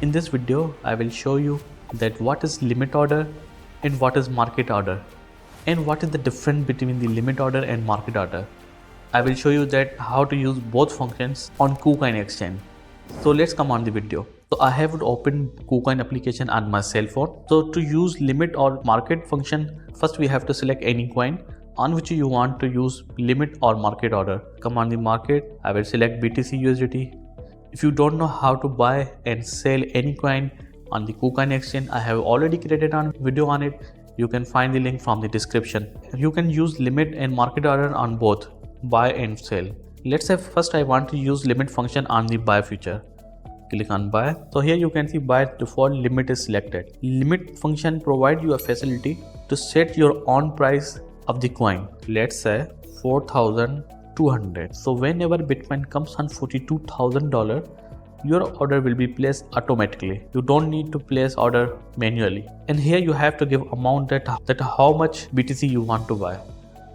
In this video, I will show you that what is limit order and what is market order and what is the difference between the limit order and market order. I will show you that how to use both functions on Kucoin exchange. So let's come on the video. So I have opened Kucoin application on my cell phone. So to use limit or market function, first we have to select any coin on which you want to use limit or market order. Come on the market, I will select BTC USDT. If you don't know how to buy and sell any coin on the Kucoin exchange, I have already created a video on it. You can find the link from the description. You can use limit and market order on both buy and sell. Let's say first I want to use limit function on the buy feature. Click on buy. So here you can see by default limit is selected. Limit function provide you a facility to set your own price of the coin. Let's say 4,200. So whenever Bitcoin comes on $42,000, your order will be placed automatically. You don't need to place order manually. And here you have to give amount that how much BTC you want to buy.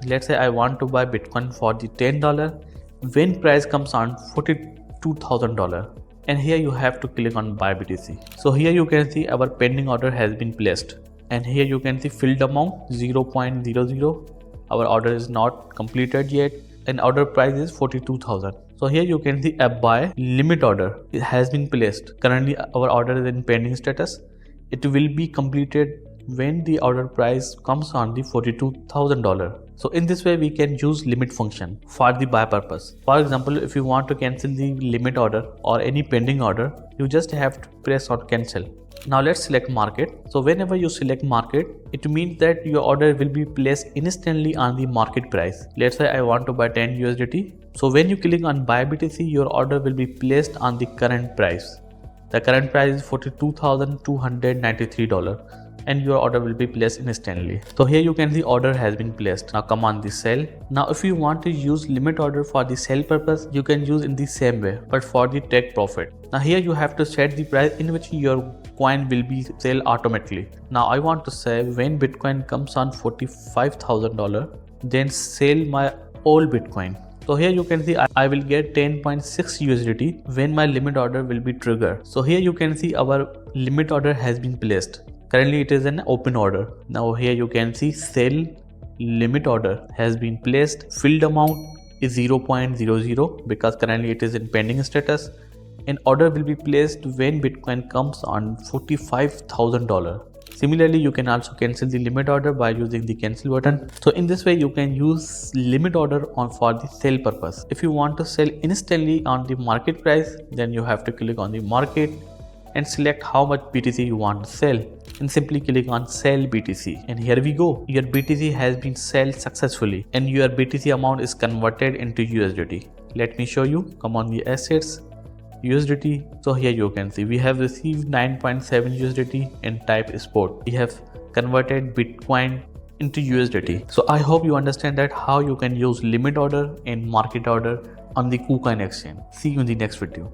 Let's say I want to buy Bitcoin for the $10 when price comes on $42,000. And here you have to click on buy BTC. So here you can see our pending order has been placed. And here you can see filled amount 0.00. Our order is not completed yet and order price is 42,000. So here you can see a buy limit order. It has been placed. Currently our order is in pending status. It will be completed when the order price comes on the $42,000. So in this way we can use limit function for the buy purpose. For example, if you want to cancel the limit order or any pending order, you just have to press on cancel. Now let's select market. So whenever you select market, it means that your order will be placed instantly on the market price. Let's say I want to buy 10 USDT. So when you click on buy BTC, your order will be placed on the current price. The current price is $42,293 and your order will be placed instantly. So here you can see order has been placed. Now come on the sell. Now if you want to use limit order for the sell purpose, you can use in the same way but for the take profit. Now here you have to set the price in which your coin will be sell automatically. Now I want to say when Bitcoin comes on $45,000, then sell my all Bitcoin. So here you can see I will get 10.6 USDT when my limit order will be triggered. So here you can see our limit order has been placed. Currently it is an open order. Now here you can see sell limit order has been placed. Filled amount is 0.00 because currently it is in pending status. An order will be placed when Bitcoin comes on $45,000. Similarly, you can also cancel the limit order by using the cancel button. So in this way, you can use limit order for the sell purpose. If you want to sell instantly on the market price, then you have to click on the market and select how much BTC you want to sell and simply click on sell BTC. And here we go. Your BTC has been sold successfully and your BTC amount is converted into USDT. Let me show you. Come on the assets. USDT. So here you can see we have received 9.7 USDT and type sport. We have converted Bitcoin into USDT. So I hope you understand that how you can use limit order and market order on the Kucoin exchange. See you in the next video.